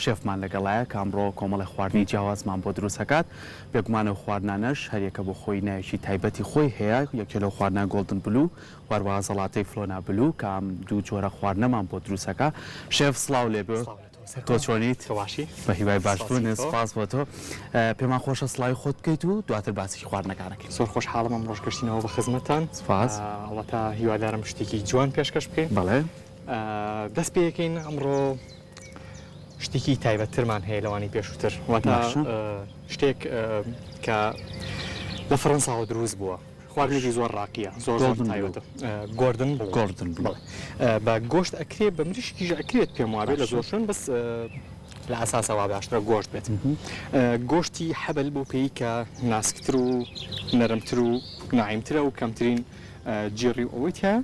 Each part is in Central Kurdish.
شێفمان لەگەڵایە کامڕۆ کۆمەڵی خواردنی جیاوازمان بۆ دروستەکات بێگومانە خواردنانەش هەریەکە بۆ خۆی نایەکی تایبەتی خۆی هەیە یەکێ لەو خواردنە گۆڵدن بلو وەروەها زەڵاتەی فلۆنا بلو کە ئەم دوو جۆرە خواردنەمان بۆ دروستەکە شێف سڵاو لێبێ تۆ چۆنیت بە هیوای باشبوون سپاس بۆ تۆ پێمان خۆشە سڵاوی خۆت بکەیت و دواتر باسی خواردنەکانەکەین زۆر خۆشحاڵم ئەم ڕۆژگەشتینەوە بە خزمەتتان سپاس ئەڵەتا هیوادارم شتێکی جوان پێشکەش بکەین بەڵێ دەست پێەکەین ئەمڕۆ شتێکی تایبەتترمان هەیە لەوانی پێشووتر واتە شتێک کە لە فەڕەنساوە دروست بووە خواردنێکی زۆر ڕاقیە زۆر تایبەتە گۆردن بە گۆشت ئەکرێت بە مریشکیش ئەکرێت پێم وابێ لە زۆر شوێن بەس لە ئاساسەوە باشترە گۆشت بێت گۆشتی حەبل بۆ پێی کە ناسکتر و نەرمتر و ناعیمترە و کەمترین جێڕی ئەوەی هەیە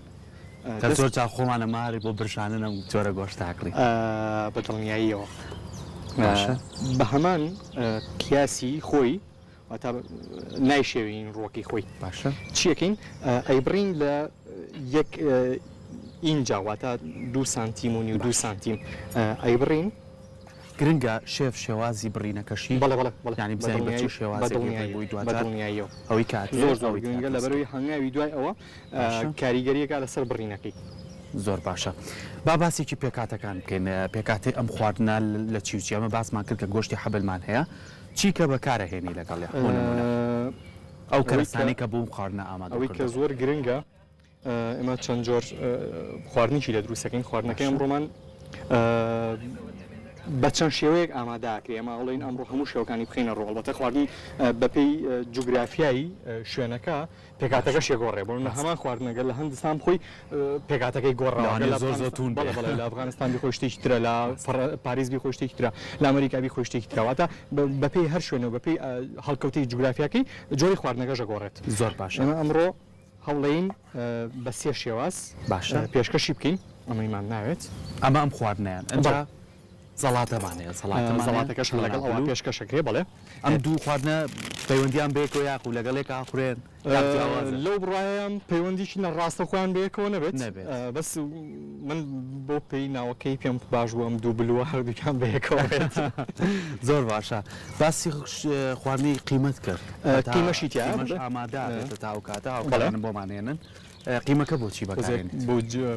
زۆر جا خۆمانە ماری بۆ برشانە نەم جۆرە گۆشت تاقلی بە دڵنیاییەوە بە هەمان کیاسی خۆی تا نایشێوین ڕۆکی خۆی باشە چیەکەین ئەیبڕین لە یەک ئینجا واتە 2 سانتیم و نیو 2 سانتیم ئەیبڕین گرنگە شێف شێوازی بڕینەکەشی ینی بزانین بەچی شێوازی بۆی دواترنیاییەوە ئەوەی کات زۆر گرنگە لەبەرەوەی هەنگاوی دوای ئەوە کاریگەریەکە لەسەر بڕینەکەی زۆر باشە با باسێکی پێکاتەکان بکەین پێکاتی ئەم خواردنە لە چیوچی ئەمە باسمان کرد کە گۆشتی حەبلمان هەیە چی کە بەکارەهێنی لەگەڵ ئەو کەرستانی کە بووم خواردنە ئامادە ئەوەی کە زۆر گرنگە ئێمە چەند جۆر خواردنیی لە دروستەکەین خواردنەکەی ئەمڕۆمان بە چەند شێوەیەک ئامادەکرێ ئەمە ئەڵێن ئەمڕۆ هەموو شێوەکانی بخینە ڕۆڵ بەتە خواردنی بەپێی جوگرافیایی شوێنەکە پێکاتەکە شێگۆڕێ بۆ هەمان خواردنەگە لە هەندستان خۆی پێکاتەکەی گۆڕاوە زۆر زۆتون لە ئەفغانستان خۆی شتێکی ترە لە پاریس بی خۆی شتێکی ترە لە ئەمریکا خۆی شتێکی ترەواتە بەپێی هەر شوێنەوە بەپێی هەڵکەوتی جوگرافیاکەی جۆری خواردنەکە ژەگۆڕێت زۆر باشە ئەمڕۆ هەوڵین بە سێ شێواز باشە پێشکەشی بکەین ئەمەیمان ناوێت ئەمە ئەم خواردنیان ئەنجا زەڵاتەمانەیە زەڵاتەکەش لەگەڵ ئەوە پێشکەشەکرێ بەڵێ ئەم دوو خواردنە پەیوەندیان بێکۆ یاق و لەگەڵێک ئاخورێن لەو بڕایان پەیوەندیشی لە ڕاستە خۆیان بەیەکەوە نەبێت بەس من بۆ پێی ناوەکەی پێم باش بوو ئەم دوو بلووە هەردووکان بەیەکەوە بێت زۆر باشە باسی خواردنی قیمەت کرد قیمەشی ئامادە تاو کاتە ئەوڵیان بۆمانێنن قیمەکە بۆچی بەکارێن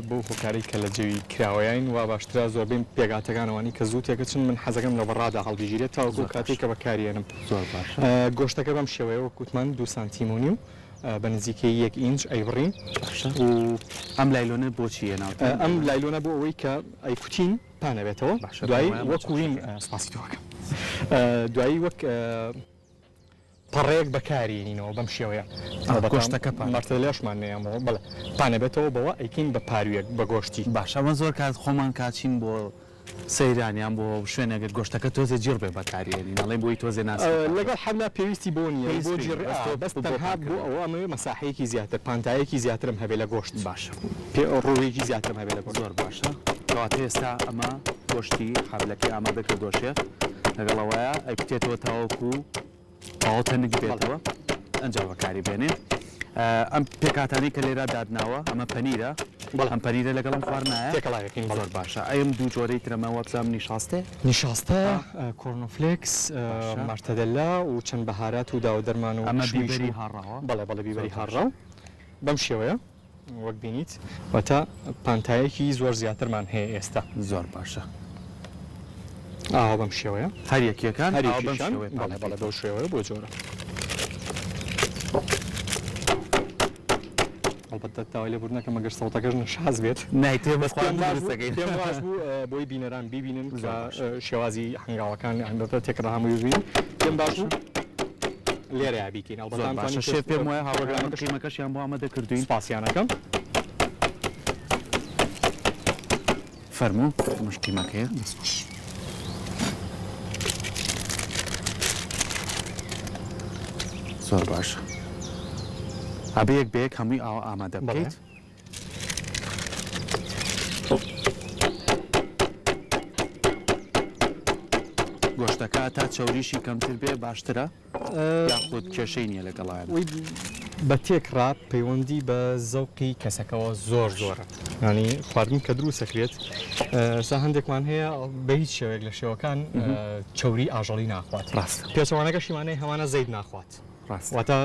بۆ هۆکاری کە لە جێوی کراوەیان وا باشترا زۆربەی پێگاتەکانەوەنی کە زوو تێکەچن من حەزەکەم لە بەڕادا هەڵبژیرێت تاوەکو کاتێک کە بەکارێنم زۆر باش گۆشتەکە بەم شێوەیەوە کوتمان 2 سانتیم و نیو بە نزیکەی 1 ئینچ ئەیبڕین و ئەم لایلۆنە بۆچی هێناوە ئەم لایلۆنە بۆ ئەوەی کە ئەیکوتین پانەبێتەوە دوایی وەکوین سپاسیتەوەکە دوایی وەک پەڕەیەک بەکارێنینەوە بەم شێوەیە گۆشتەکە مارتەلێشمان نەیەمەوە بەڵێ پانەبێتەوە بەوە ئەیکین بە پارویەک بە گۆشتی باشەمە زۆر کات خۆمان کاچین بۆ سەیرانیان بۆ شوێنەگەر گۆشتەکە تۆزێ جێڕ بێ بەکارێنی نەڵێ بۆی تۆزێ ناس لەگەڵ حەبلا پێویستی بۆ نیە بۆ بەس تەنها بۆ ئەوە ئەمە مەساحەیەکی زیاتر پانتایەکی زیاترم هەبێ لە گۆشت باشە ڕۆیەکی زیاترم هەبێ لە گۆشت زۆر باشە کەواتە ئێستا ئەمە گۆشتی حەبلەکەی ئامادە کرد دۆشێ لەگەڵەوەیە ئەیکوتێتەوە تاوەکو تەنگ بێتەوە ئەنجا بەکاری بێنێ ئەم پێکاتانی کە لێرە دادناوە ئەمە پەنیرە ئەم پەنیرە لەگەڵم خواردنایە تێکەڵاوەکەین زۆر باشە ئەم دوو جۆرەی ترەمەوە بزانم نیشاستێ نیشاستە کۆرنۆفلێکس مارتەدەلا و چەند بەهارات و داودەرمان و ئەمە بیبەری هاڕاوە بەڵێ بیبەری هاڕاو بەم شێوەیە وەک بینیت واتە پانتایەکی زۆر زیاترمان هەیە ئێستا زۆر باشە ئاوا بەم شێوەیە هەر یەکیەکان بەڵێ بەو شێوەیە بۆ جۆرە ئەڵبەتە تاوای لە بوونەکە مەگەر سەوتەکەش نەشاز بێت نایتێ بەخواردن پێم باش بوو بۆی بینەران بیبینن کە شێوازی هەنگاوەکان هەندەتە تێکڕا هەمووی بین پێم باش بوو لێرە بیکەین ئەڵبەتە شێف پێم وایە هاوڕێگەکان قیمەکەشیان بۆ ئامادە کردوین سپاسیانەکەم فەرموو مش قیمەکەیە زۆر باشە هەبەیەک بەیەک هەمووی ئاوا ئامادە بکەیت گۆشتەکە تا چەوریشی کەمتر بێ باشترە یاخود کێشەی نییە لەگەڵایە بە تێکڕا پەیوەندی بە زەوقی کەسەکەەوە زۆر زۆرە ینی خواردن کە دروست دەکرێت سا هەندێکمان هەیە بە هیچ شێوەیەک لە شێوەکان چەوری ئاژەڵی ناخوات ڕاستە پێچەوانەکەشیمانەی هەوانە زەید ناخوات ڕاستە واتە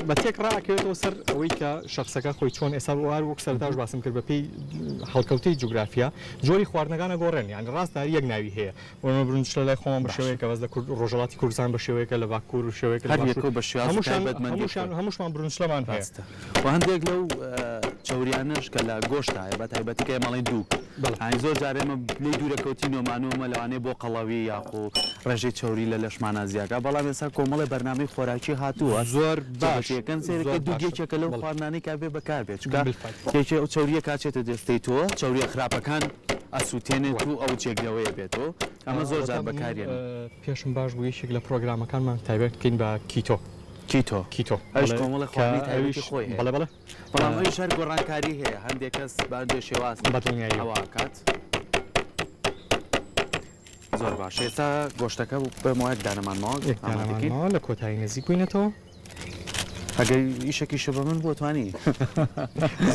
بە تێک ڕاکەوێتەوە سەر ئەوەی کە شخصەکە خۆی چۆن ئێستا وار وەک سەرداش باسم کرد بە پێی هەڵکەوتەی جوگرافیا جۆری خواردنەکانە گۆڕێن یان ڕاستدا یەک ناوی هەیە وەمە برنج لە لای خۆمان بە شێوەیەکە بەس لە ڕۆژهەڵاتی کوردستان بە شێوەیەکە لە باکوور و شێوەیەک هەمووشمان برنجلەمان هەیە و هەندێک لەو چاوریانش کە لە گۆشتایە بە تایبەتیکە مەڵی دوو زۆر جارێمە لێ دوورەکەوتی نۆمانۆمە لەوانێ بۆ قەڵەوی یاخۆ ڕێژەی چاوری لە لەشمانە زیاکە بەڵام ێستا کۆمەڵی بەرنامەی خۆراکی هاتووە زۆر باشەکەن سێرەکە دووگێکێکە لەو خواردنانەی کابێ بەکاربێت کێکێ ئەو چاوریە کاچێتە دەستەی تۆ چاوریە خراپەکان ئەسووتێنێت و ئەو چێکلەوەیە بێتەوە ئەمە زۆر جار بەکارێن پێشم باش بوو یەکێک لە پرۆگرامەکانمان تایبەت بکەین بە کیتۆ کیتۆ ئەوش کۆمەڵی خواردنی تایبەتی خۆی بەڵێ بەڵام ئەوی شەر گۆڕانکاری هەیە هەندێک کەس باندێ شێواز بەدڵنیاییەوە کات زۆر باش ئێستا گۆشتەکە بەمەوەیەک دانەمانماوە لە کۆتایی نزیک بووینەتەوە ئەگەر ئیشێکی شە بە من بۆ توانی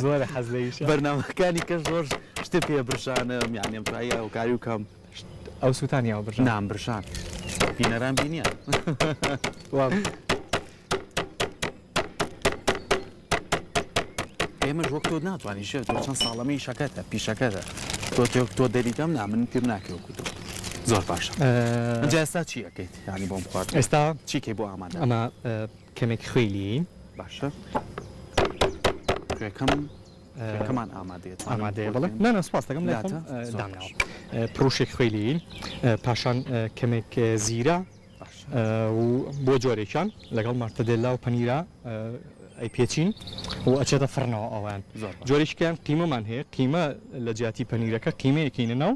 زۆر حەز لە ئیش بەرنامەکانی کەس زۆر شتە پێ برشانە یانێم توایی ئەوکاری و کەم ئەو سووتانیەوە برژان نام برشان بینەران بینیە ئێمەش وەک تۆ ناتوانانی شێت تۆ چەند ساڵەمەی شەکەتە پیشەکەتە تۆ دەریدەم نا من پیر ناکەوە تۆ زۆر باشە ئەجا ئێستا چی ئەەکەیت ینی بۆم خوارد ئێستا چیکەی بۆ ئامادە ئەمە کەمێک خوێلی باشە کەمان ئامادەیە ئامادەیە بڵێ نە سپاس دەکەم دامناوە پرۆشێک خوێلی پاشان کەمێک زیرە و بۆ جۆرێکیان لەگەڵ مارتەدێلا و پەنیرە ئەی پێچین و ئەچێتە فڕنەوە ئەوان جۆرێکیان قیمەمان هەیە قیمە لە جیاتی پەنیرەکە قیمەیەکینە ناو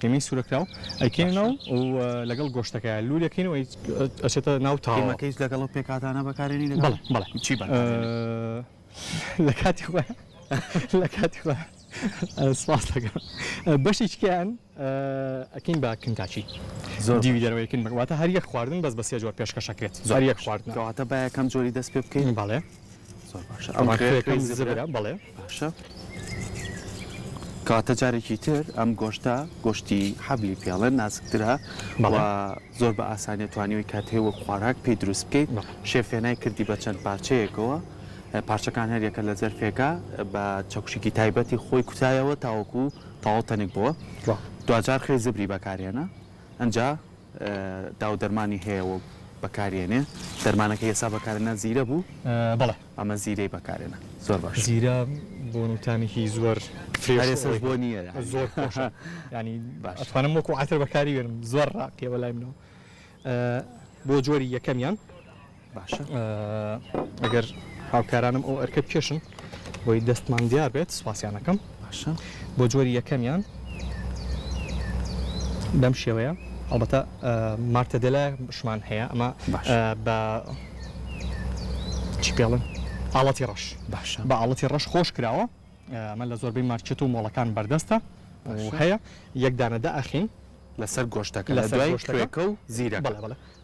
قیمەی سوورەکراو ئەیکێنەوە و لەگەڵ گۆشتەکە لولەکەین و ئەچێتە ناو تاوەکەیت لەگەڵ پێکاتانە بەکارێنی بەڵێ چی لە کاتی خۆ لە کاتی خۆ سپاس دەکەم بەشێکیان ئەکەین بە کنتاچی زۆر دیوی دەرەوەیکن بەواتە هەر یەک خواردن بەس بە سێ جۆر پێشکەشەکرێت زۆر یەک خواردن کەواتە با یەکەم جۆری دەست پێ بکەین بەڵێ زۆر باشە بەڵێ باشە کاتە جارێکی تر ئەم گۆشتە گۆشتی حەبلی پێڵێن نازکترە زۆر بە ئاسانیە توانیوی کاتێوە خواراک پێی دروست بکەیت شێفێنای کردی بە چەند پارچەیەکەوە پارچەکان هەریەکە لە زەرفێکە بە چەکشێکی تایبەتی خۆی کوتایەوە تاوەکو تاڵ تەنێک بووە دوجار خێ زبری بەکارێنە ئەجا داو دەرمانی هەیەەوە بەکارێنێ دەرمانەکە ئێسا بەکارێنە زیرە بوو بەڵێ ئەمە زیرەی بەکارێنە زۆر باش زیرە بۆ نوتانێکی زۆر فرێسەش بۆ نییە زۆر ینی باشتوانم وەکو عاتر بەکاری وێنم زۆر ڕاقیەوە لای منەوە بۆ جۆری یەکەمیان باشە ئەگەر هاوکارانم ئەو ئەرکە پێشن بۆی دەستمان دیار بێت سوپاسیانەکەم باشە بۆ جۆری یەکەمیان بەم شێوەیە ئەڵبەتە مارتەدێلا شمان هەیە ئەمە بە چی پێڵن ئاڵەتی ڕەش باشە بە ئاڵەتی ڕەش خۆش کراوە ئەمە لە زۆربەی مارکێت و مۆڵەکان بەردەستە هەیە یەک دانەدا ئەخین لەسەر گۆشتەکە لە دوای کوێکە و زیرە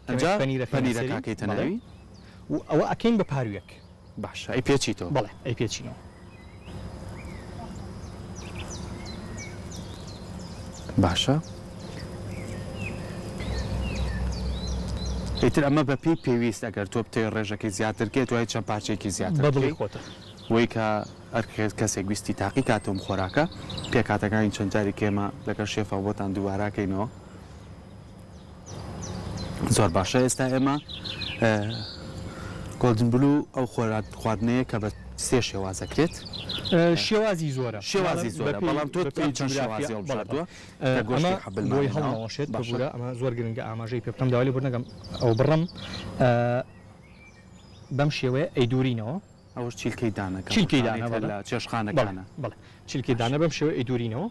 ئەجا پەنیرەکەیتە ناوی و ئەوە ئەکەین بە پارویەک باشە ئەی پێچیتەوە بەڵێ ئەی پێچینەوە باشە ئیتر ئەمە بە پێی پێویست ئەگەر تۆ بتێ ڕێژەکەی زیاترکێت وای چەند پارچێکی زیاتر بەدڵی خۆتە وی کە ئەرکێت کەسێک ویستی تاقی کاتۆم خۆراکە پێکاتەکانی چەند جاری کێمە لەگەڵ شێفە بۆتان دووباراکەینەوە زۆر باشە ئێستا ئێمە گۆلدن بلو ئەو خواردنەیە کە بە سێ شێوازەکرێت شێوازی زۆرە شێوازی زۆرە بەڵام تۆ چەند شێوازی هەڵبژاردووە بۆی هەڵنەوەشێت بەبوورە ئەمە زۆر گرنگە ئاماژەی پێ بکەم داوای بۆ نەگەم ئەو بڕم بەم شێوەیە ئەیدورینەوە ئەوش چیلکەی دانەکە چیلکەی دانە لە چێشخانەکانە بەڵێ چیلکەی دانە بەم شێوە ئەیدورینەوە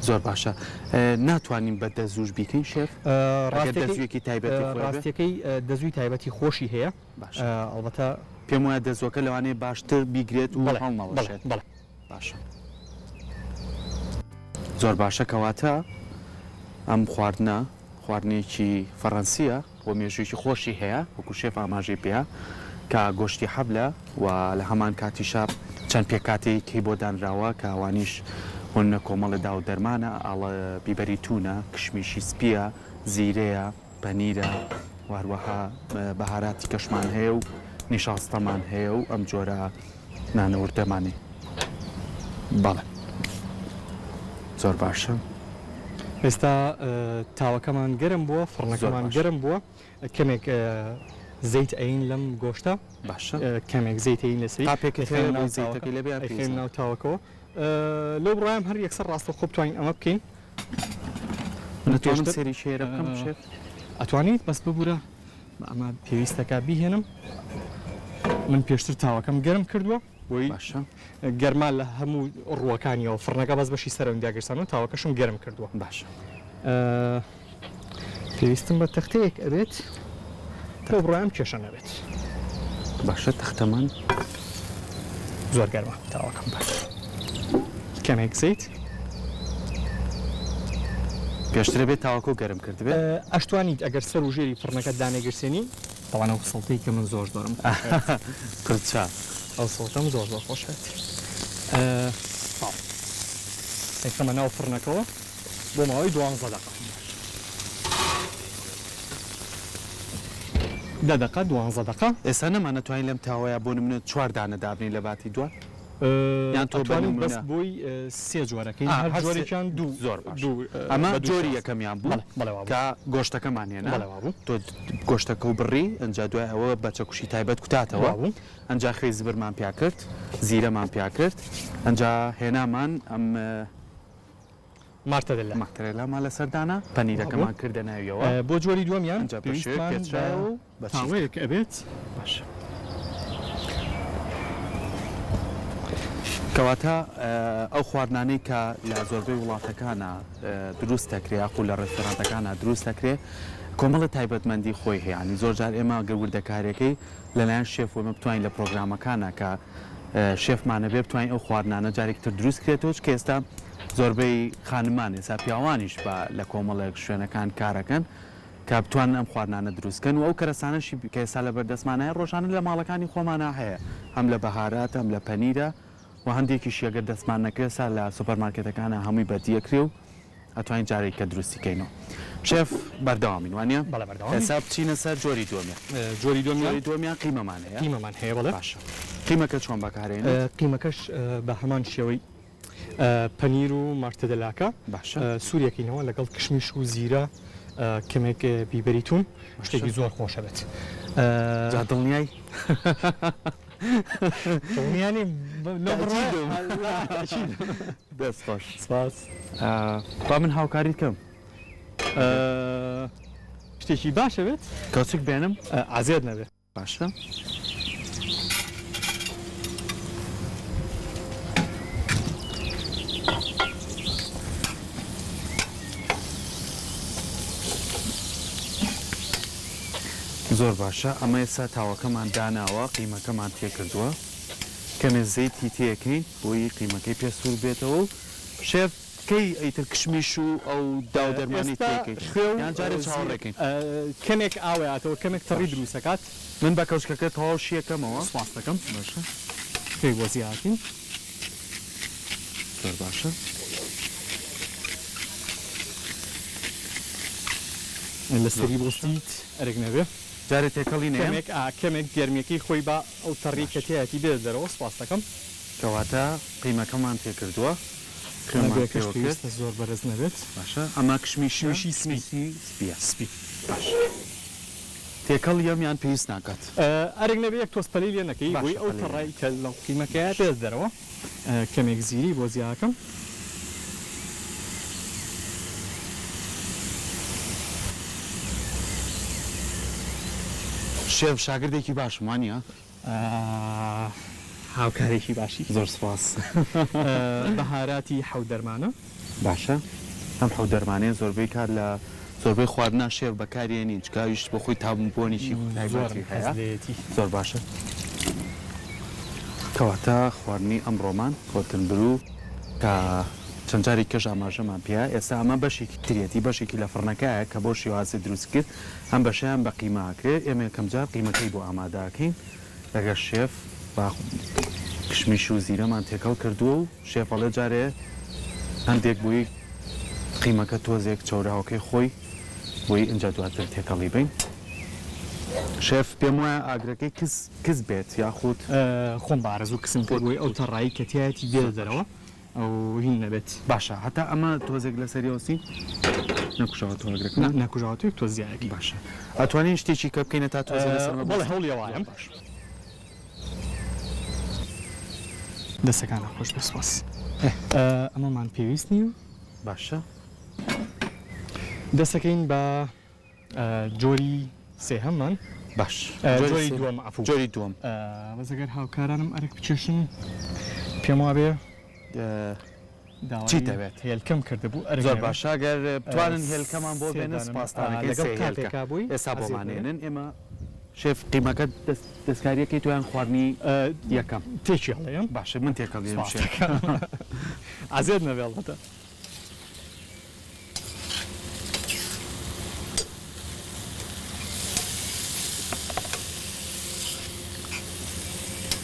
زۆر باشە ناتوانین بە دەزوش بیکەین شێف دەزویەکی تایبەتی ڕاستیەکەی دەزوی تایبەتی خۆشی هەیە ئەڵبەتە پێم وایە دەزوەکە لەوانەیە باشتر بیگرێت و هەڵمەڵێت باشە زۆر باشە کەواتە ئەم خواردنێکی فەڕەنسیە بۆ مێژویی خۆشی هەیە وەکو شێف ئاماژەی پێە کە گۆشتی حەبلە و لە هەمان کاتیشە چەند پێکاتێکی بۆ دانراوە کە ئەوانیش هۆن کۆمەڵە دا و دەرمانە ئاڵە بیبەری تونە کشمیشی سپیە زیرەیە پەنیرە واروەها بەهاراتی کەشمان هەیە و نیشاستەمان هەیە و ئەم جۆرە نانەوردەمانی بەڵێ زۆر باشە ئێستا تاوەکەمان گەرم بووە فڕنەکەمان گەرم بووە کەمێک زەیت ئەین لەم گۆشتە باشە کەمێک زەیتین لەسری زەیتەکەی لەبێ ناو تاوەکەەوە لەو بڕایم هەر یەکسەر ڕاستە خۆ بتوانین ئەمە بکەین نتوانم سێری شێرە بکەم شێف ئەتوانیت بەس ببوورە ئەمە پێویستەکە بیهێنم من پێشتر تاوەکەم گەرم کردووە بۆی باشە گەرما لە هەموو ڕووەکانیەوە فڕنەکە بەس بەشی سەرەوەنداگەرسان و تاوەکەشم گەرم کردووە باشە پێویستم بە تەختەیەک ئەبێت لەو بڕایم کێشە نەبێت باشە تەختەمان زۆر گەرمە تاوەکەم باش کەمێک زەیت پێشترە بێت تاوەکە و گەرم کرد بێت ئەشتوانیت ئەگەر سەر و ژێری فڕنەکە دانێگرسێنی تاوانە سڵتەی کە من زۆر دۆرم کردچە ئەو سڵتەم زۆر زۆر خۆشێت ئەیخەمە ناو فڕنەکەەوە بۆ ماوەی 12 دقە 10 دقە 12 دقە ئێستا نەمانەتوانین لەم تاوەیە بۆ نمونە 4 دانە دابنی لە باتی دووە یان تۆتوانین بەس بۆی سێ جۆرەکەین هەر جۆرێکیان دوو زۆر ئەمە جۆری یەکەمیان بوو کە گۆشتەکەمان هێنا تۆ گۆشتەکە و بڕی ئەنجا دوای ئەوە بە چەکوشی تایبەت کوتاتەوە ئەنجا خێ زبرمان پیا کرد زیرەمان پیا کرد ئەنجا هێنامان ئەم مارتەرێلامان لەسەردانا پەنیرەکەمان کردە ناویەوە بۆ جۆری دووەمیان تاوەیەک ئەبێت باشە کەواتە ئەو خواردنانەی کە لە زۆربەی وڵاتەکانە دروست دەکرێت یاخو لە ڕێستۆرانتەکانە دروست دەکرێت کۆمەڵە تایبەتمەندی خۆی هەیە ینی زۆر جار ئێمە گەوردەکارەکەی لەلایەن شێف ومە بتوانین لە پرۆگرامەکانە کە شێفمانە بێ بتوانین ئەو خواردنانە جارێکتر دروست کرێتەوە کە ئێستا زۆربەی خانمان ئێستا پیاوانیش بە لە کۆمەڵێک شوێنەکان کارەکەن کە بتوانن ئەم خواردنانە دروستکەن و ئەو کەرەسانەشی کە ئێستا لە بەردەستمانایە ڕۆژانە لە ماڵەکانی خۆمانە هەیە هەم لە بەهارات هەم لە پەنیرە و هەندێکیش ئەگەر دەستمان نەکرێسا لە سوپەرمارکێتەکانە هەمووی بەدیەکرێ و ئەتوانین جارێک کە دروستیکەینەوە شێف بەردەوامی وانە ئێستا بچینە سەر جۆری دووەمیان جۆری دووەمیان قیمەمان هەیە قیمەمان هەیە بەڵێ باشە قیمەکە چۆن بەکارێن قیمەکەش بە هەمان شێوەی پەنیر و مارتەدەلاکە باشە سووریەکەینەوە لەگەڵ کشمیش و زیرە کەمێک بیبەریتون شتێکی زۆر خۆشە بێت دڵنیای دڵنیانی دەست خۆش سپاس با من هاوکاری کەم شتێکی باشە بێت کەچک بێنم ئازێت نەبێت باشە زۆر باشە ئەمە ئێستا تاوەکەمان داناوە قیمەکەمان تێکردووە کەمێ زەیتی تێەکەین بۆی قیمەکەی پێسوور بێتەوە و شێف کەی ئەیتر کشمیش و ئەو داودەرمانی تێکەین یان جارێک چاوەڕێکین کەمێک ئاوەیەتەوە کەمێک تەڕی دروستەکات من بە کەوشکەکە تەواو شیەکەمەوە سپاس دەکەم باشە پێی بۆ زیاتین زۆر باشە لەسەری بۆستیت ئەرێک نەبێ جارێ تێکەڵی نێ کەمێک گەرمیەکەی خۆی بە ئەو تەڕی کەتیەتی بێت دەرەوە سپاس دەکەم کەواتە قیمەکەمان تێکردووە پێویستە زۆر بەرز نەبێت باشە ئەمە کشمیشی سپی باش تێکەڵ یەمیان پێویست ناکات ئەرێک نەبێ یەک تۆسپەلی لێ نەکەی بۆی ئەو تەڕای کە لەو قیمەکەیە پێست دەرەوە کەمێک زیری بۆ زیاکەم شێف شاگردێکی باشم وانە هاوکارێکی باشی زۆر سپاس بەهاراتی حەوت دەرمانە باشە ئەم حەوت دەرمانەیە زۆربەی کار لە زۆربەی خواردنا شێف بەکارێنی چکاویشت بە خۆی تابوونبوونیشی هەیە زۆر باشە کەواتە خواردنی ئەمڕۆمان کۆتنبرو کە چەند جاری کەش ئاماژەمان پێ ئێستا ئەمە بەشێکی ترێتی بەشێکی لە فڕنەکەیە کە بۆ شێوازی دروست کرد هەم بەشیان بە قیماکرێت ئێمە یەکەم جار قیمەکەی بۆ ئاماداکەین لەگەر شێف با کشمیش و زیرەمان تێکەڵ کردووە و شێفەڵە جارێ هەندێک بووی قیمەکە تۆزێک چاوراوەکەی خۆی بۆی اینجا دواتر تێکەڵی بین. شێف پێم وایە ئاگرەکەی کس بێت یاخود خۆم بارەزوو کسم کردبووی ئەو تەڕایی کەتیایەتی دێ دەرەوە ئەو هین نەبێت باشە هەتا ئەمە تۆزێک لە سەریۆسی نەکوشەوەتەوە ئاگرەکە نەکوژاوەتوی تۆزیایەکی باشە ئەتوانین شتێکی کە بکەینە تا تۆزە لەسەرمە بەڵێ هەوڵیەوەیم دەستەکانە خۆش بسپاس ئەمەمان پێویست نیە باشە دەستەکەین بە جۆری سێهەممان باش جۆری دووەم عەفوو جۆری دووەم بەزەگەر هاوکارانم ئەرێک بچێشن پێم وابێ چی دەوێت هێلکەم کردبوو ئەرێک زۆر باشە ئەگەر بتوانن هێلکەمان بۆ بێنن سپاسدانەکەی لەگەڵ سێ هێلکە کاتێکا بووی ئێستا بۆمانێنن ئێمە شێف قیمەکە دەستکاریەکەی تویان خواردنی یەکەم تێکی هەڵەیەم باشە من تێکەڵیم شێف ئازێر نەبێڵەتە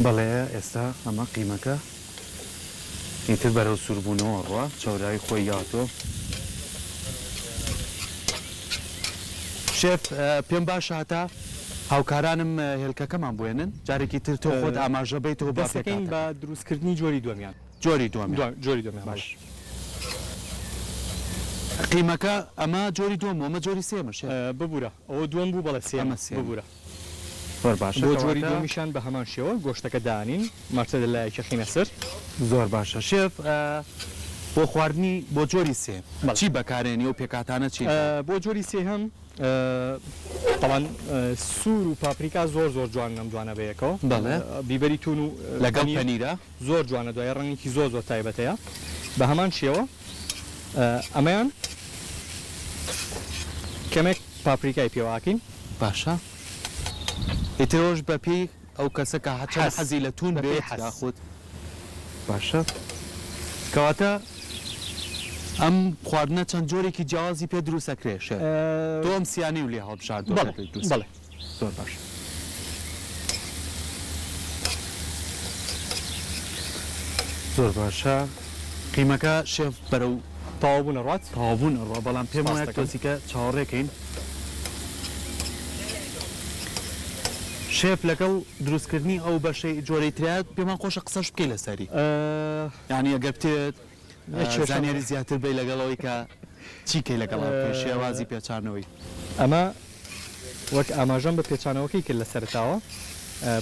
بەڵێ ئێستا ئەمە قیمەکە ئیتر بەرەو سووربوونەوە ڕوا چاوراوی خۆی یاتۆ شێف پێم باشە هەتا هاوکارانم هێلکەکەمان بێنن جارێکی تر تۆ خۆت ئاماژە بیتەوە دەستەکەین بە دروستکردنی جۆری دووەمیان جۆری دووەم جۆری دووەمیان باش قیمەکە ئەمە جۆری دووەم ئەمە جۆری سێمە شێف ببوورە ئەوە دووەم بوو بەڵێ سێمە سێم. ببوورە زۆر باشە بۆ جۆری دووەمیشان بە هەمان شێوە گۆشتەکە دانین مارچە لەلایەکی خینە سەر زۆر باشە شێف بۆ خواردنی بۆ جۆری سێم بەڵێ. چی بەکارێنی و پێکاتانە چی بۆ جۆری سێهەم طبعاً سوور و پاپریکا زۆر جوان نەم جوانە بەیەکەوە بەڵێ. بیبەری تون و لەگەڵ پەنیر پەنیرە زۆر جوانە دوای ڕەنگێکی زۆر تایبەتەیە بە هەمان شێوە ئەمەیان کەمێک پاپریکای پێواکەین باشە ئیترۆژ بەپی ئەو کەسە کە هەچە حەز. حەزی لە تون بەپێی بێت حەز. یاخود باشە کەواتە ئەم خواردنە چەند جۆرێکی جیاوازی پێ دروستەکرێ شێف تۆ ئەم سیانی و لێ هەڵبژاردۆ بەڵێ زۆر باش زۆر باشە قیمەکە شێف بەرەو تەواو بوونە ڕات تەواوبوون ڕۆ بەڵام پێم سپاس وایە دەکەم. تۆزیکە چاوەڕێکەین شێف لەگەڵ دروستکردنی ئەو بەشەی جۆرەی ترات پێمان خۆشە قسەش بکەی لەسەری یعنی ئەگەر بتێت زانیاری زیاتر بی لەگەڵەوەی کە چیکەی لەگەڵ شێوازی پێچانەوەی ئەمە وەک ئاماژەم بە پێچانەوەکەی کرد لە سەرتاوە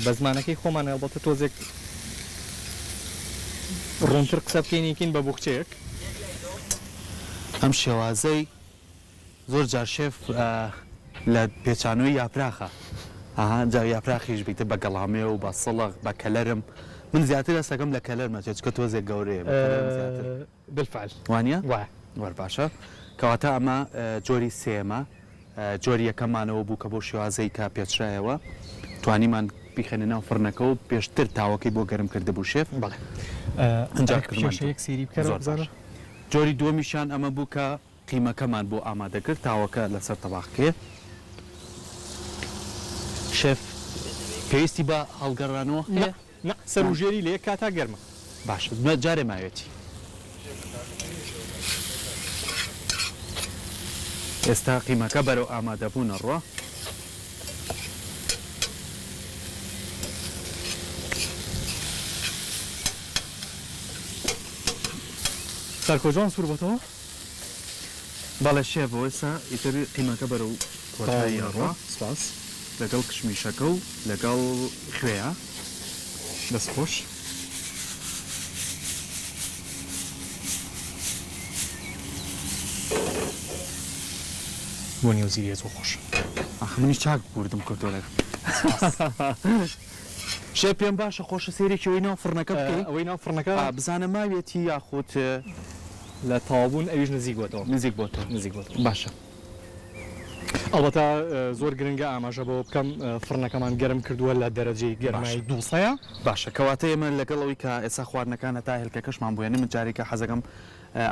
بە زمانەکەی خۆمان ئەلبەتە تۆزێک ڕوونتر قسە بکەینیکین بە بوخچەیەک ئەم شێوازەی زۆر جار شێف لە پێچانەوەی یاپراخە جا یاپراخیش بیتە بە گەڵامێ و بە سڵق بە کەلەرم من زیاتر دەستەکەم لە کەلەرمە چکە تۆزێک گەورەیە بالفعل وانە وایە وەر باشە کەواتە ئەمە جۆری سێمە جۆری یەکەمانەوە بوو کە بۆ شێوازەی کا پێچرایەوە توانیمان بیخێنە ناو فڕنەکە و پێشتر تاوەکەی بۆ گەرم کرده بوو شێف بەڵێ ئەنجاکەیەک سیری بکەڕ جۆری دووەمیشان ئەمە بوو کە قیمەکەمان بۆ ئامادەکرد تاوەکە لەسەر تەباقکێ شێف پێویستی بە هەڵگەڕانەوە سەر و ژێری لە یەک کاتا گەرمە باش جارێ ماوێتی ئێستا قیمەکە بەرەو ئامادەبوونە ڕۆ سەرکۆجان سوور بۆتەوە بەڵێ شێفەوە ئێستا ئیتر قیمەکە بەرەو کۆتایی ڕۆ سپاس لەگەڵ کشمیشەکە و لەگەڵ خوێە دەست خۆش بۆ نێوزیری زۆر خۆش منی چاک بوردم کردۆلێک شێ پێم باشە خۆشە سێرێکی ئەوەی ناو فڕنەکە بکەی ئەوەی ناو فڕنەکە بزانە ماوێتی یاخود لە تاوابوون ئەویش نزیک بۆتەوە نزیک بۆتە نزیک بۆتەوە باشە ئەڵبەتە زۆر گرنگە ئاماژە بۆ بکەم فڕنەکەمان گەرم کردووە لە دەرەجەی گەرمای دووسەیە باشە کەواتە ئێمە لەگەڵەوەی کە ئێستا خواردنەکانە تا هێلکەکەشمان بۆیێنە من جارێکە حەزەکەم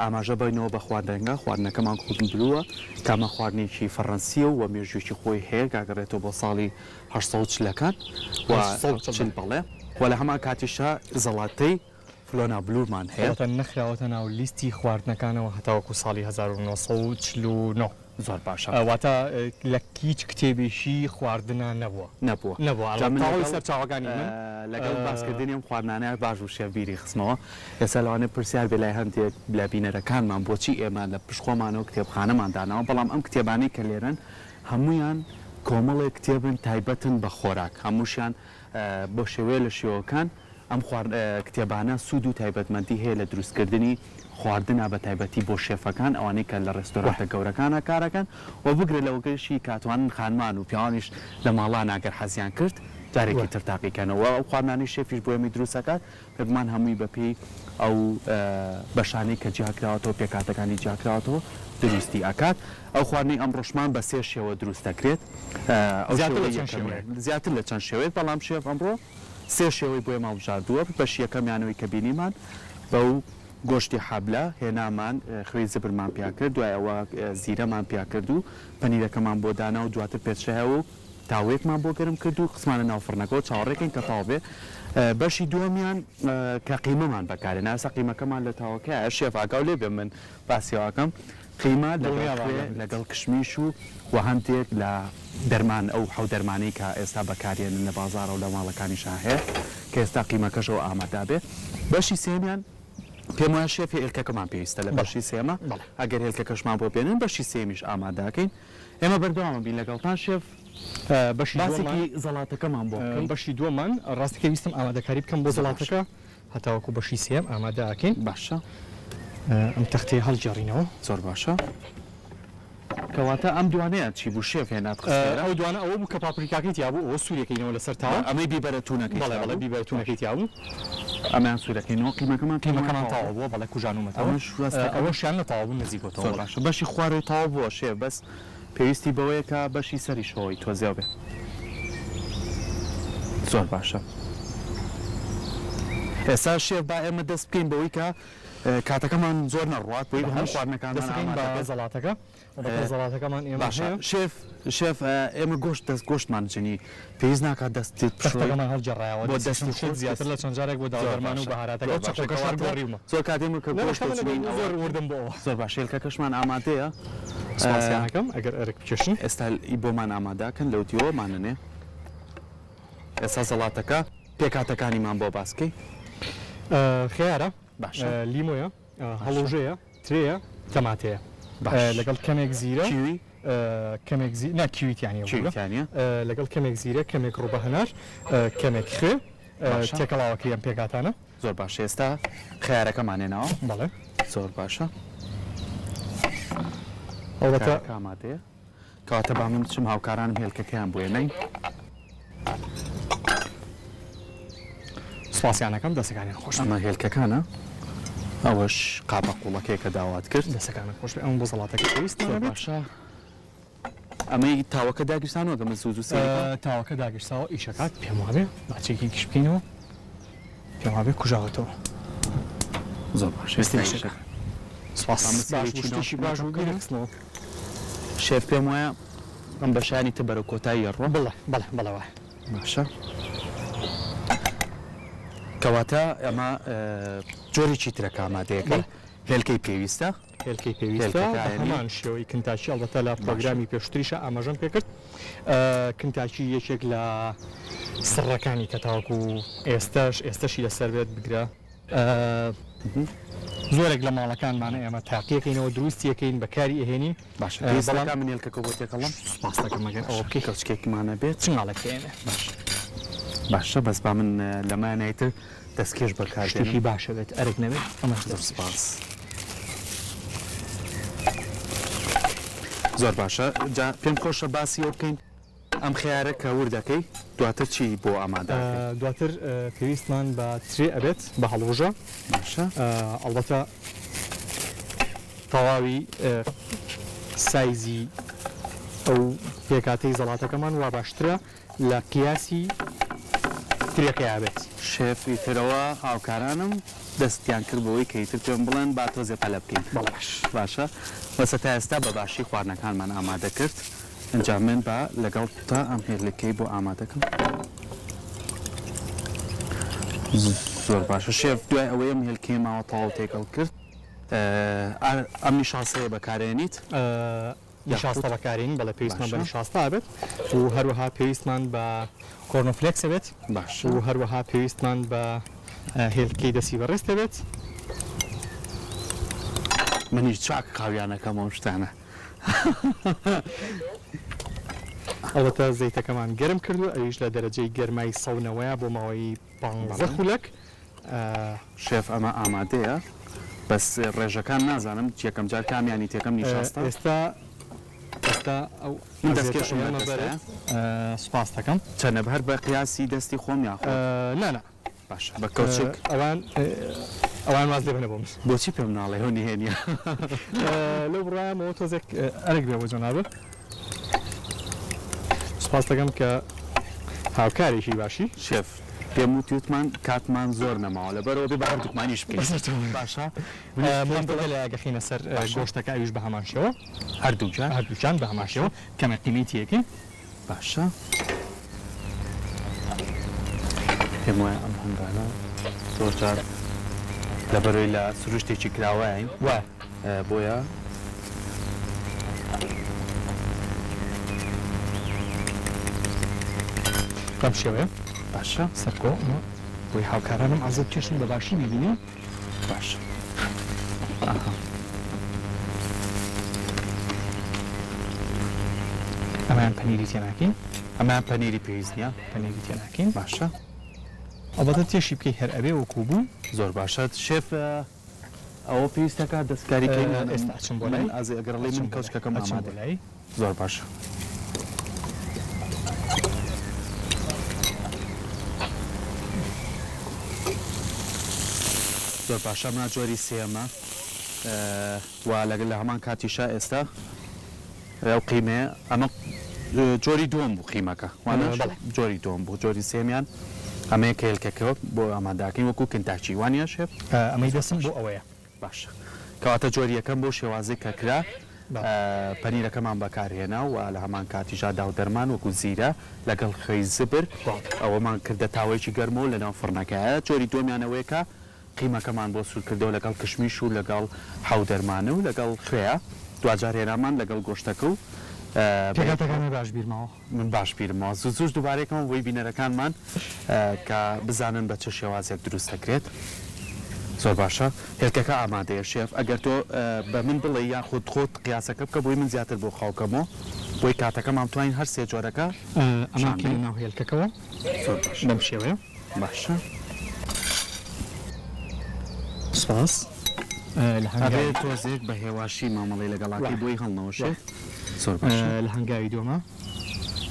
ئاماژە بینەوە بە خواردنگە خواردنەکەمان گۆڵدن بلووە کامە خواردنێکی فەڕەنسیە و مێژوێکی خۆی هەیە کاگەڕێتەوە بۆ ساڵی 1940 بەڵێ و لە هەمان کاتیشە زەڵاتەی فلۆنا بلوورمان هەیە نەخراوەتە ناو لیستی خواردنەکانەوە هەتاوەکو ساڵی 1949 زۆر باشە واتە لە هیچ کتێبێکی خواردنە نەبووە سەرچاوەکانی لەگەڵ باسکردنیم خواردنانە باش و شێبیری خستمەوە ئێستا لەوانێ پرسیار بێ لای هەندێک لە بینەرەکانمان بۆچی ئێمە لە پشخۆمانەوە کتێبخانەماندانەوە بەڵام ئەم کتێبانەی کە لێرن هەمویان کۆمەڵێک کتێبن تایبەتن بە خۆراک هەمووشیان بۆ شێوەیە لە شێوەکان ئەم کتێبانە سوود و تایبەتمەندی هەیە لە دروستکردنی خواردنە بە تایبەتی بۆ شێفەکان ئەوانەی کە لە ڕێستۆرانتە گەورەکانە کارەکەن و بگرێت لەوەگەشی کاتوانن خانمان و پیاوانیش لە ماڵان ئەگەر حەزیان کرد جارێکی تر تاقیکەنەوە ئەو خواردنانی شێفیش بۆ ئەمی دروستەکات پێکمان هەمووی بەپێی ئەو بەشانەی کە جیاکراوەتەوە پێکاتەکانی جیاکراوەتەوە دروستی ئاکات ئەو خواردنی ئەم ڕۆژمان بە سێ شێوە دروست دەکرێت زیاتر لە چەند شێوێت بەڵام شێف ئەمڕۆ سێ شێوەی بۆ ئێمە هەڵبژاردووە بەش یەکەمیانەوەی کە بینیمان بەو گۆشتی حەبلە هێنامان خوێی زبرمان پیا کرد دوای ئەوە زیرەمان پیا کرد و پەنیرەکەمان بۆ دانا و دواتر پێچەیە و تاوێکمان بۆ گەرم کرد و قسمانە ناوفڕنەکەەوە چاوەڕێکین کە تاوبێ بەشی دووەمیان کە قیمەمان بەکارێن ئاسا قیمەکەمان لە تاوەکە شێف ئاگاو لێ بێ من باسیەوەکەم قیمە لەگەڵ کشمیش و هەندێک لە دەرمان ئەو حەو دەرمانەی کە ئێستا بەکارێنن لە بازارە و لە ماڵەکانیشا هەیە کە ئێستا قیمەکەشەوە ئامادا بێ بەشی سێمیان پێم وایە شێفی ئێلکەکەمان پێویستە لە بەشی سێمە ئەگەر هێلکەکەشمان بۆ بێنن بەشی سێمیش ئاماداکەین ئێمە بەردەوامە بین لەگەڵتان شێف باسێکی زەڵاتەکەمان بۆ بەشی دووەمان ڕاستیکە ویستم ئامادەکاری بکەم بۆ زەڵاتەکە هەتاوەکو بەشی سێم ئامادەکەین باشە ئەم تەختەی هەڵجێڕینەوە زۆر باشە کەواتە ئەم دوانەیە چی بوو شێف هێنات ئەو دوانە ئەوە بوو کە پاپریکاکەیت یابوو ئەوە سوورەکەینەوە لەسەر تاوە ئەمەی بیبەرەتونەکەی بەڵێ بیبەرەتونەکەیت یابوو ئەمان سوورەکەینەوە قیمەکەمان تاوا بووە بەڵێ کوژانومەتەوە ئەوە شیان لە تاوا بوو نزیکەوە باشە بەشی خوارەوەی تاوا بووە شێف بەس پێویستی بەوەیە کە بەشی سەری شەوەی تۆزیاو بێ زۆر باشە ئێستا شێف با ئێمە دەست بکەین بەوەی کە کاتەکەمان زۆر نەڕوات بۆی هەموو خواردنەکان زەڵاتەکە زەڵاتەکەمان ئێمە شێف ئێمە گۆشتمان جنی پێویست ناکات دەستیت پشتەکەمان هەڵجێڕایەوە بۆ دەست زیاتر لە چەند جارێک بۆ داوەرمان و بەهاراتەکە گۆڕیمە زۆر کاتێمە کە زۆر وردم بۆ زۆر باش هێلکەکەشمان ئامادەیە سپاسیانەکەم ئەگەر ئەرک بکێشن ئێستا بۆمان ئاماداکەن لەو دیوەمانەنێ ئێستا زەڵاتەکە پێکاتەکانیمان بۆ باسکەی خیارە لیمۆیە هەڵۆژەیە ترەیە تەماتەیە لەگەڵ کەمێک زیرە کەمێک ناکیویتیانە لەگەڵ کەمێک زیرە کەمێک ڕوبەهەنار کەمێک خێ تێکەڵاوەکەی ئەم پێکاتانە زۆر باش ئێستا خیارەکەمانێنەوە بەڵێ زۆر باشە ئەوەتە ئامادەیە کەواتە با من بچم هاوکارانم هێلکەکەیان بۆێنەی سپاسیانەکەم دەستەکانیان خۆش ئەمە هێلکەکانە ئەوەش قاپە قوڵەکەی کە داوات کرد دەستەکانە خۆش ئەم بۆ زەڵاتەکە پێویست باشە ئەمەی تاوەکە داگیرسانەوە دەمە زوو تاوەکە داگیرساوە ئیشەکات پێم وابێ باچێکی گشت بکەینەوە پێم وابێ کوژاوەتەوە زۆر باش سپاسشی باش بگەڕێنەوە شێف پێم وایە ئەم بەشانی تە بەرە کۆتایی ڕۆ بەڵێەوە باشە کەواتە ئەمە جۆرێکی ترەکە ئامادەیەەکە هێلکەی پێویستە هێلکەی پێویستە هەمان شێوەی کنتاچی ئەڵبەتە لە پرۆگرامی پێشتریشە ئاماژەم پێ کرد کنتاچی یەکێک لە سڕەکانی کە تاوەکو ئێستاشی لەسەر بێت بگرە زۆرێک لە ماڵەکانمانە ئێمە تاقیەکەینەوە دروستیەکەین بەکاری ئەهێنین باش من هێلکەکە بۆ تێکەڵم سپاسەکەمەگەن ئەوە بکەی کەچکێکمانە بێت چ ماڵەکەێنێ باشە بەس با من لەمانایتر دەستکێش بەکار شتێکی باشە بێت ئەرێک نەبێت ئەمە زۆر سپاس زۆر باشە پێم خۆشە باسی ئەو بکەین ئەم خیارە کە وردەکەی دواتر چی بۆ ئامادە دواتر پێویستمان بە ترێ ئەبێت بە هەڵۆژە باشە ئەڵبەتە تەواوی سایزی ئەو پێکاتەی زەڵاتەکەمان وا باشترە لە قیاسی ترێکەیە بێت شێفی ترەوە هاوکارانم دەستیان کرد بەوەی کەیتر پێم بڵێن با تۆزێ پەلە بکەین باش باشە وەسە تا ئێستا بە باشی خواردنەکانمان ئامادە کرد ئەنجام من بە لەگەڵ تا ئەم هێرلەکەی بۆ ئامادەکەم زۆر باشە شێف دوای ئەوەیە هێلکەی ماوە تەواو تێکەڵ کرد ئەم نیشاسەیە بەکارێنیت نیشاستە بەکارین بەڵێ پێویستمان بە نیشاستا بێت و هەروەها پێویستمان بە کۆرنۆفلێکس بێت باش و هەروەها پێویستمان بە هێلکەی دەسی بەڕێستە بێت منیش چاک قاویانەکەم ئەم شتانە ئەوەتە زەیتەکەمان گەرم کردو ئەویش لە دەرەجەی گەرمای سەونەوەیە بۆ ماوەی 15 خولەک شێف ئەمە ئامادەیە بەس ڕێژەکان نازانم یەکەم جار کامیانی تێکەم نیشاستا ئێستا ئەو من دەستکێشم بەرێت سوپاس دەکەم چەنە هەر بە قیاسی دەستی خۆم یاخۆ نانە باشە بە کەوچک ئەوان واز لێ بنە بۆم بۆچی پێم ناڵێ هەو نهێنیە لەو بڕایەمەوە تۆزێک ئەرێک بێ بۆ جەنابەت سوپاس دەکەم کە هاوکارێکی باشی شێف پێم وتیوتمان کاتمان زۆر نەماوە لەبەرەوە بێ بە هەردووکمانیش بکەین باشە بڵێ لە ئەگەخینە سەر گۆشتەکە ئەویش بە هەمان شێوە هەردووچان بە هەمان شێوە کەمە قیمەتی یەکەین باشە پێم وایە ئەم هەنگانە زۆر جار لەبەرەوەی لە سروشتێکی کراوەین وە بۆیە بەم شێوەیە باشە سەرکۆ بۆی هاوکارانم ئازاد کێشن بە باشی ببینین باشە ئەمان پەنیری تێناکەین ئەمان پەنیری پێویست نییە پەنیری تێناکەین باشە ئەوبەتە تێشی بکەی هەر ئەبێ وەکو بوو زۆر باشە شێف ئەوە پێویستەکە دەستکاریکەین ئێستا ئەچم بۆ لای ئازێ ئەگەڕڵی من کەوچکەکەم ئامادە لای زۆر باشە زۆر باشە منە جۆری سێمە وا لەگەڵ لە هەمان کاتیشە ئێستا ئەو قیمەیە ئەمە جۆری دووەم بوو قیمەکە وانە جۆری دووەم بوو جۆری سێمیان ئەمەیە کێلکەکەەوە بۆ ئاماداکەین وەکو کنتاچی وانە شێف ئەمەی دەستم بۆ ئەوەیە باشە کەواتە جۆریەکەم بۆ شێوازی کە کرا پەنیرەکەمان بەکارهێنا و لە هەمان کاتیژا داو دەرمان وەکو زیرە لەگەڵ خەی زبر ئەوەمان کردە تاوەیەکی گەرمەوە لەناو فڕنەکەیە جۆری دۆمیانەوەیەکە قیمەکەمان بۆ سوور کردەوە لەگەڵ کشمیش و لەگەڵ حەو دەرمانە و لەگەڵ خوێە دوجار هێنامان لەگەڵ گۆشتەکە و پێکاتەکانی باش بیرمەوە من باش بیرمەوە زوو دووبارێکەوە بۆی بینەرەکانمان کە بزانن بە چه شێوازێک دروست دەکرێت زۆر باشە هێلکەکە ئامادەیە شێف ئەگەر تۆ بە من بڵێ یاخود خۆت قیاسەکە بکە بۆی من زیاتر بۆ خاوکەمەوە بۆی کاتەکەمان توانین هەر سێ جۆرەکە ئەماکەی ناو هێلکەکەەوە بەم شێوەیە باشە سپاس لە هەنگاوی تۆزێک بە هێواشی مامەڵی لەگەڵاتی بۆی هەڵنەوەشێ زۆر لە هەنگاوی دووەمە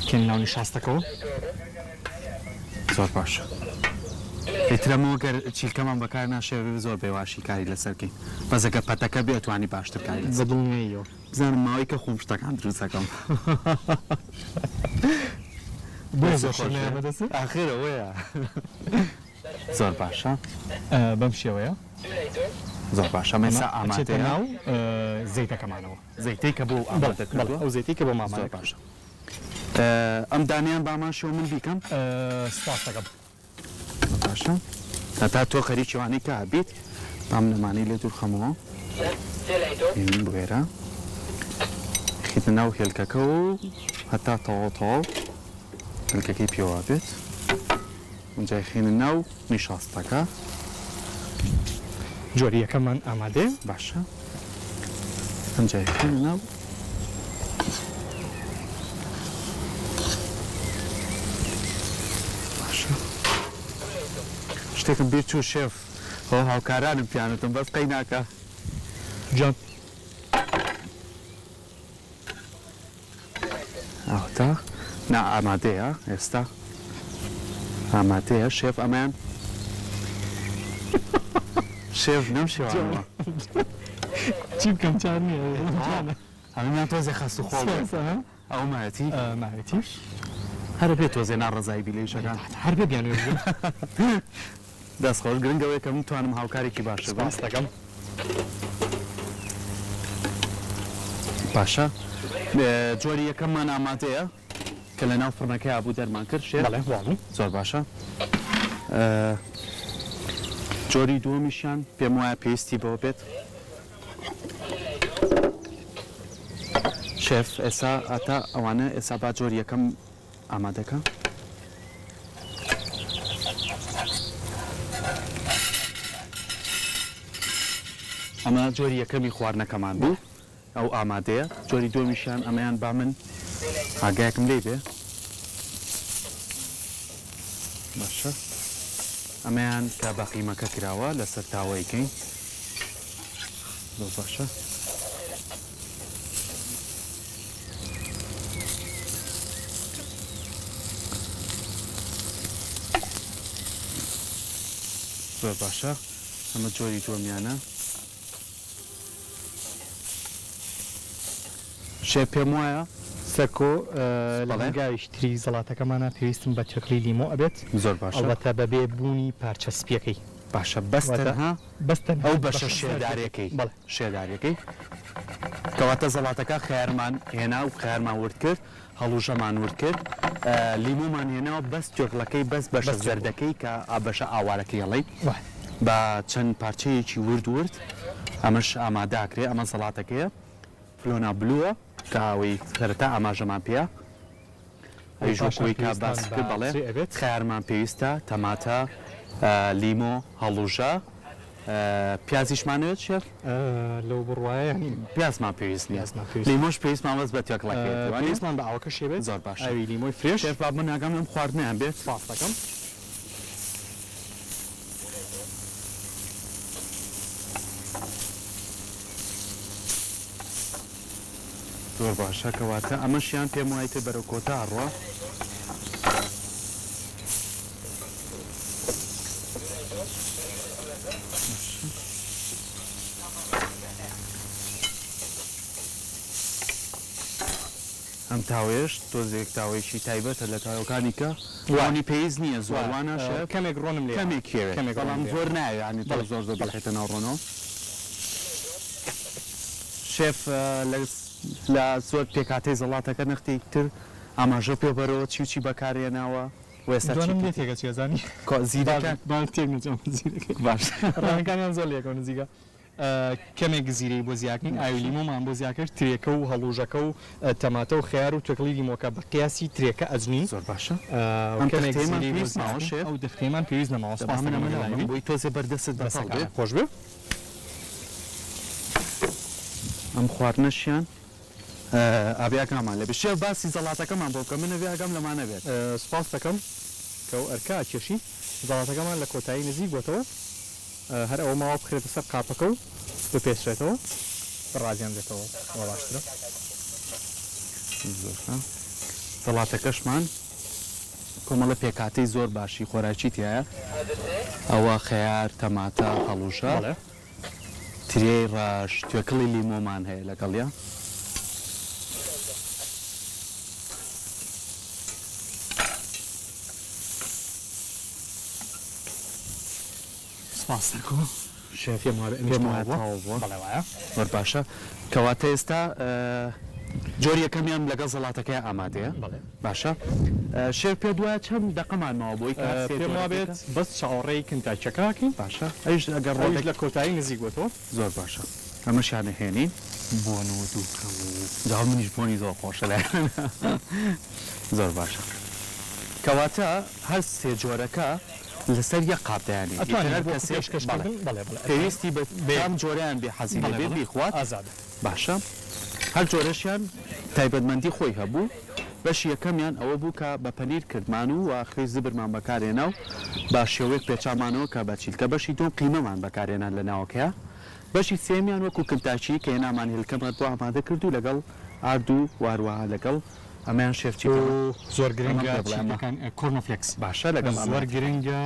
کێن ناو نیشاستەکەەوە زۆر باشە ئیترەمەوە گەر چیلکەمان بەکار ناشێوێ زۆر بێواشی کاری لەسەرکەین بەزەگە پەتەکە بێ توانی باشتر کاری لەسەر بەدڵنیەوە بزانم ماوەی کە خۆم شتەکان دروستەکەم بۆ زۆر خۆشیە بەدەست ئاخرەوەیە زۆر باشە بەم شێوەیە زۆر باشە مەسا ئامادەیە ناو زەیتەکەمانەوە زەیتەی کە بۆ ئامادە کردووە ئەو زەیتی کە بۆ مامان زۆر باشە ئەم دانیان بامان شێو من بیکەم سپاس دەکەم باشە هەتا تۆ خەریکیوانی کە هەبیت بام نەمانی لێ دوور خەمەوە بێرە خیتە ناو هێلکەکە و هەتا تەواو هێلکەکەی پێوە بێت اونجای خینە ناو نیشاستەکە جۆری یەکەمان ئامادەیە باشە ئەنجای خینە ناو باشە شتێکم بیر چوو شێف ئەو هاوکارانم پیانەتم بەس قەی ناکە جان ئەوتا نا ئامادەیە ئێستا ئامادەیە شێف ئەمان شێف نەم شێوانەوە چی بکەم چار نییە ئەمەمان تۆزێ خەست و خۆڵ ئەو مایەتی ماوێتیش هەرە بێت تۆزێ ناڕزایی بیلێشەکان هەر بێ بیانوێ دەستخۆش گرنگەوەی کە بتوانم هاوکارێکی باشە بم. سپاس دەکەم. باشە جۆری یەکەممان ئامادەیە کە لە ناو فڕنەکەی ئابوو دەرمان کرد شێر بەڵێ واڵی زۆر باشە. جۆری دووەمیشیان پێم وایە پێویستی بەوە بێت شێف ئێستا ئاتا ئەوانە ئێستا با جۆری یەکەم ئامادەکە. ئەمە جۆری یەکەمی خواردنەکەمان بوو ئەو ئامادەیە. جۆری دووەمیشیان ئەمەیان با من ئاگایەکم لێ بێ باشە. ئەمەیان کە بەقیمەکە کراوە لەسەر تاوەیەکەین زۆر باشە. زۆر باشە. ئەمە جۆری دووەمیانە. شێ پێم وایە سەرکۆ لە ڕێگاویش تری زەڵاتەکەمانە پێویستم بە چەکلی لیمۆ ئەبێت زۆر باشە. ئەڵبەتە بەبێ بوونی پارچە سپیەکەی باشە بەستەنها بەستەن ئەو بەشە شێدارەکەی بەڵێ شێدارەکەی کەواتە زەڵاتەکە خیارمان هێنا و خیارمان ورد کرد هەڵوژەمان ورد کرد لیمۆمان هێناوە بەس جۆگڵەکەی بەس بەشە زەردەکەی کە بەشە ئاوارەکەی هەڵی بە چەند پارچەیەکی ورد ئەمەش ئاماداکرێ. ئەمە زەڵاتەکەیە فلۆنا بلووە کە ئەوەی سەرەتا ئاماژەمان پێە ئەوی ژۆکۆی کا باس کرد بەڵێ خیارمان پێویستە تەماتە لیمۆ هەڵوژە پیازیشمانوێت شێف لەو بڕواایە پیازمان پێویست نیە لیمۆش پێویستمان بەس بە تێکڵەکەوانیستمان بە ئەوکە شێبێت زۆر باش ئەوی لیمۆی فرێش شێف با من ناگەم لەم خواردنیان بێت پاستەکەم زۆر باشە کەواتە ئەمەشیان پێم وایە بەرەو کۆتا هەڕوا ئەم تاوێش تۆزێک تاوێکی تایبەتە لە تاوەکانی کە وانی پێویست نییە زۆروانە شێف کەمێک ڕۆنم لێ کەمێک بەڵام زۆر نایە ینی تا زۆر بەخێتە ناوڕۆنەوە شێف لە زۆر پێکاتەی زەڵاتەکە نەختی تر ئاماژە پێ بەرەوە چی بەکارێناوە وێستا تێگە چێزانی زیرەکان تێک نچم زیرەکە باش ڕانەکانیان زۆر لێکەوە نزیکە کەمێک زیرەی بۆ زیاکەین ئاوی لیمۆمان بۆ زیاکەش ترێکە و هەڵوژەکە و تەماتە و خیار و تۆکڵی لیمۆکە بە قیاسی ترێکە ئەجنی زۆر باشە ئەو دەفتەیەمان پێویست نەماوە بۆی تۆزێ بەردەست بەسەڵ بێ خۆش بێ ئەم خواردنەشیان ئابیاکەمان لێ بشێ باسی زەڵاتەکەمان بۆ کە منە ئاگام لەمانە بێت سپاس دەکەم کە و ئەرکا کێشی زەڵاتەکەمان لە کۆتایی نزیک بۆتەوە هەر ئەوە ماوە بخرێتە سەر قاپەکە و بپێچرێتەوە بەڕازیان بێتەوە ئەوە باشترە زەڵاتەکەشمان کۆمەڵە پێکاتەی زۆر باشی خۆراکی تایە ئەوە خەیار تەماتە هەڵوشە ترێی ڕاش توێکڵی لیمۆمان هەیە لەگەڵیا وەر باشە کەواتە ئێستا جۆری یەکەمیان لەگەڵ زەڵاتەکەی ئامادەیە باشە شێر پێ دوایە چەند دەقەمان ماوە بۆی پێم بێت بەس چاوەڕێی کنتاچەکەکەین باشە ئەوش ئەگەر لە کۆتایی نزیک بۆتەوە زۆر باشە ئەمەشیانە هێنین بۆن و دووکەم و جاڵ منیش بۆنی زۆر خۆشە لە زۆر باشە کەواتە هەر سێ جۆرەکە لەسەر یەک قاپدایانی پێویستی بەم جۆریان بێ حەزی لەبێ بیخوات ئازاد باشە هەر جۆرەشیان تایبەتمەندی خۆی هەبوو بەشی یەکەمیان ئەوە بوو کە بە پەنیر کردمان و خوێ زبرمان بەکارێنا و با شێوەیەک پێچامانەوە کە بەچیل کە بەشی دوم قیمەمان بەکارێنان لە ناوەکەیە بەشی سێمیان وەکو کنتاچی کە هێنامان هێلکەمەت بۆ ئامادە کردو لەگەڵ ئاردو واروها لەگەڵ ئەمەیان شێفچی زۆر گرنگە کۆرنفلکس باشە لەگەڵ زۆر گرنگە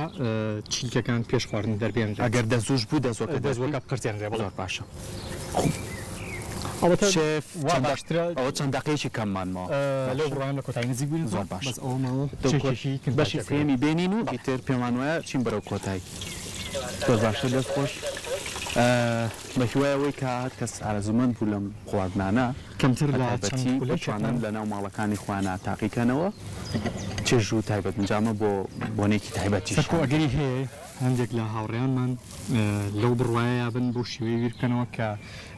چیلکەکان پێش خواردن دەربێن ئەگەر دەزوش بوو دەزۆکە قرتیان ڕێ زۆر باشە شێف باشترە ئەوە چەند دقەیەکی کەممان ماوە لەو بڕوان لە کۆتایی نزیک بووین زۆر باش بەس ئەوە ماوە بەشی سێمی بینین و ئیتر پێمان وایە چین بەرەو کۆتایی زۆر باشە دەستخۆش بە هیوایەوەی کە هەر کەس ئارەزومەند بوو لەم خواردنانە کەمتر لە تایبەتی چەند بتوانن لە ناو ماڵەکانی خۆیان تاقیکەنەوە چێژ و تایبەت نجامە بۆ بۆنێکی تایبەتی سەرکۆ ئەگەری هەیە هەندێک لە هاوڕێیانمان لەو بڕواایە بن بۆ شێوەی بیرکەنەوە کە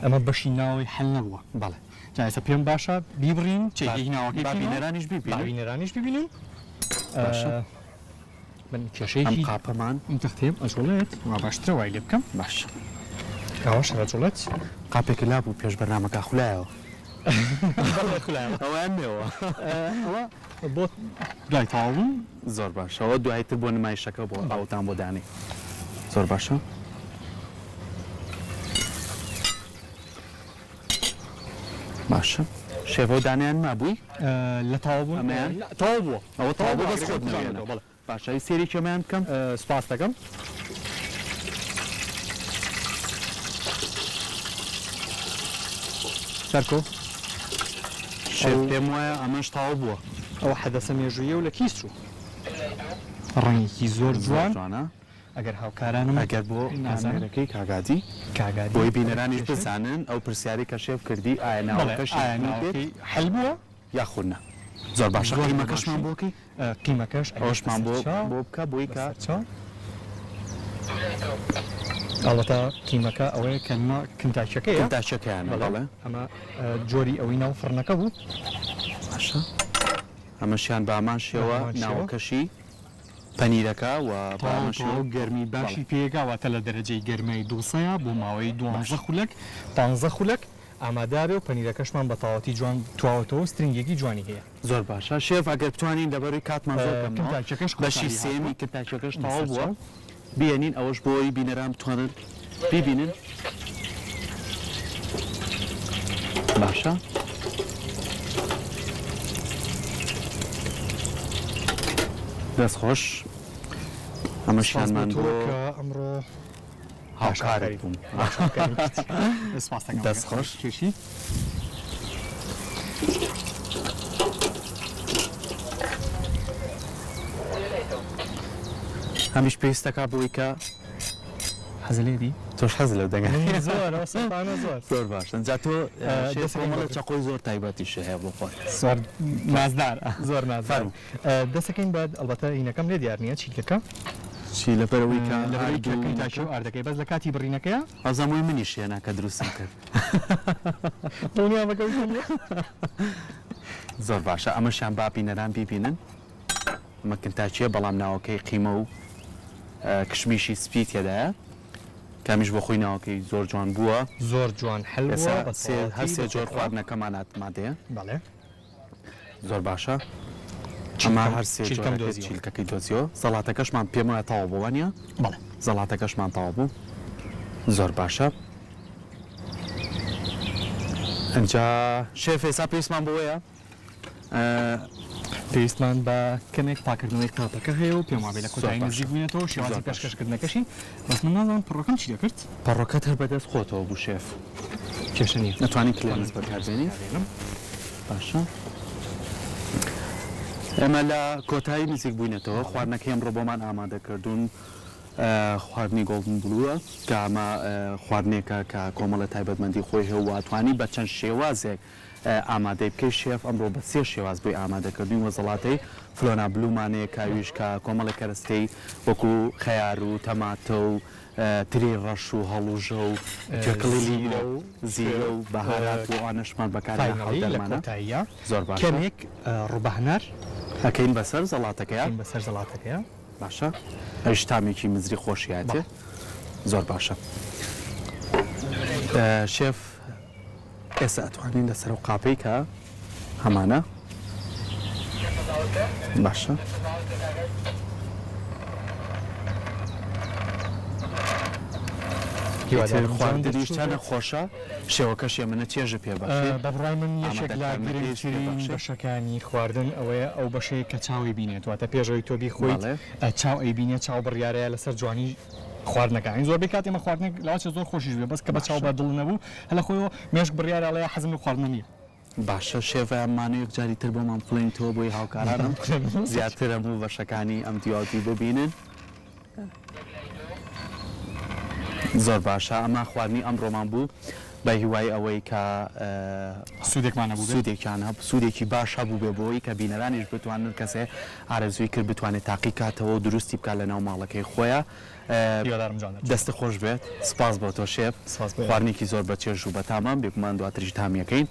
ئەمە بەشی ناوی هەل نەبووە بەڵێ جایسە پێم باشە بیبڕین چێکی ناوەکەی بینەرانیش بینەرانیش ببینین باشە من ئەم کێشەیەکی قاپەمان تەختێم ئەجوڵێت وا باشترە وای لێ بکەم باشە کاوەش ئەجوڵێت قاپێکی لابوو پێش بەرنامەکە خولایەوە ئەویان نێەوە ئەوە بۆ دوای تاوڵ زۆر باشەوە دوایتر بۆ نمایشەکە بۆ ئاوتان بۆ دانی زۆر باشە باشە شێڤە و دانیان مابووی لە تاوبوون ئەمەیان تاو بووە ئەوە تاوا بۆ تاوا دەست خۆت نەوێنەوە، نەوێنە باشە سێری کەمیان بکەم سپاس دەکەم سەرکۆ شێف پێم وایە ئەمەش تاوا بووە ئەوە حەدەسە مێژویە و لە کیس چوو ڕەنگێکی زۆر جوان جوانە ئەگەر هاوکارانم ئەگەر بۆ نازانەکەی کاگادی کاگادی بۆی بینەرانیش بزانن ئەو پرسیاری کە شێف کردی ئایا ناوەکەش هەل بووە یاخودنا زۆر باشە قیمەکەشمان بۆکەی قیمەکەش ئەوشمان بۆ بکە بۆی کە ئەڵەتە قیمەکە ئەوەیە کە کنتاچەکەیە داچەکەیان بەڵێ ئەمە جۆری ئەوەی ناو فڕنەکە بوو باشە ئەمەشیان بامان شێوە ناوەکەشی پەنیرەکە و گەرمی باشی پێگاواتە لە دەرەجەی گەرمەی دووسەیە بۆ ماوەی 12 خولک 15 خولک ئامادارێ و پەنیرەکەشمان بە تاواتی جوان تواوەتەوە سترنگێکی جوانی هەیە زۆر باشە شێف ئەگەر بتوانین لەبەروی کاتمان زۆر کنتاچەکەش بەشی سێمی کنتاچەکەش تەواو بووە بیێنین ئەوەش بۆی بینەران بتوانن ببینن باشە دەستخۆش ئەمەشیانمان بۆ ئەمڕۆ هاوکارێک بووم دەستخۆش کێشی هەمیش پێویستەکە بۆی کە حەزلێدی تۆش حەز لە دەگەن زۆر زۆر باش جا تۆ شێفۆمەڵە چەقۆی زۆر تایبەتیش هەیە بۆ خۆی زۆر نازدار زۆر نازدار دەسەکەین بعد ئەلبەتە هینەکەم لێ دیار نییە چیلەکە چی لەبەرەوەی کە تاکە و ئاردەکەی بەس لە کاتی بڕینەکەیە ئەزەمۆی منی شێنا کە دروستم کرد دڵنیامەکە زۆر باشە ئەمەشیان باپینەران بیبینن ئەمە کنتاچیە بەڵام ناوەکەی قیمە و کشمیشی سپی تێدایە کامیش بۆ خۆی ناوەکەی زۆر جوان بووە زۆر جوان هەر سێ جۆر خواردنەکەمان مادەیە بەڵێ زۆر باشە ئەمە هەر سێ چیلکەکەی دۆزیەوە زەڵاتەکەشمان پێم وایە تەواو بووە نیە بەڵێ زەڵاتەکەشمان تەواو بوو زۆر باشە ئەنجا شێف ئێستا پێویستمان بۆیە پێویستمان بە کەمێک پاکردنەوەی قاپەکە هەیە و پێم وابێ لە کۆتایی نزیک بووینێتەوە شێوازی پێشکەشکردنەکەشی بەس من نازانم پڕەکەم چی دەکرد پەڕۆکەت هەر بەدەست خۆتەوە بوو شێف کێشە نیە نەتوانین کلێنس بەکاربێنی باشە ئێمە لە کۆتایی نزیک بووینێتەوە خواردنەکەی ئەمڕۆ بۆمان ئامادەکردوون خواردنی گۆڵدن بلووە کە ئەمە خواردنێکە کە کۆمەڵە تایبەتمەندی خۆی هەیە واتوانی بە چەند شێوازێک ئامادەی بکەی شێف ئەمڕۆ بە سێ شێواز بۆی ئامادەکردوین وەزەڵاتەی فلۆنا بلومانەیە کاویش کە کۆمەڵە کەرەستەی وەکو خەیار و تەماتە و تری ڕەش و هەڵوژە و جێکڵی و زیرە و بەهارات و ئانەشمان بەکارمانە زۆر باش کەمێک ڕووبەهنار ئەکەین بەسەر زەڵاتەکەیە بەسەر زەڵاتەکەیە باشە ئەوش تامێکی مزری خۆشیاتێ زۆر باشە شێف ئێستا ئەتوانین لەسەر و قاپەی کە هەمانە باشە خواردنیش چەنە خۆشە شێوەکەشێ منە چێژە پێ باشێ بەڕای من یەشێک لە گرنگترین بەشەکانی خواردن ئەوەیە ئەو بەشەیە کە چاوی بینێت واتە پێشەوەی تۆ بیخۆیت چاو ئەی بینێت چاو بڕیارەیە لەسەر جوانی خواردنەکانی زۆر بێ کاتێمە خواردنێک لاوچە زۆر خۆشیش بێ بەس کە بە چاو بە دڵ نەبوو هەلە خۆیەوە مێشک بڕیارە لە حەزم لە خواردنە نییە باشە شێڤەیانمانەیەک جاری تر بۆمان بڵێنیتەوە بۆی هاوکارانم زیاتر هەموو بەشەکانی ئەم دیاتی ببینن زۆر باشە ئەمە خواردنی ئەمڕۆمان بوو بە هیوای ئەوەی کە سوودێکمانە بوو سوودێکیان سوودێکی باش هەبوو بێ بۆی کە بینەرانیش بتوانن کەسێ ئارەزووی کرد بتوانێت تاقی کاتەوە و دروستی بکات لە ناو ماڵەکەی خۆیە دەستە خۆش بێت سپاس بۆ تۆ شێف خواردنێکی زۆر بەچێژ و بەتامان بێگومان دواتریش تامیەکەین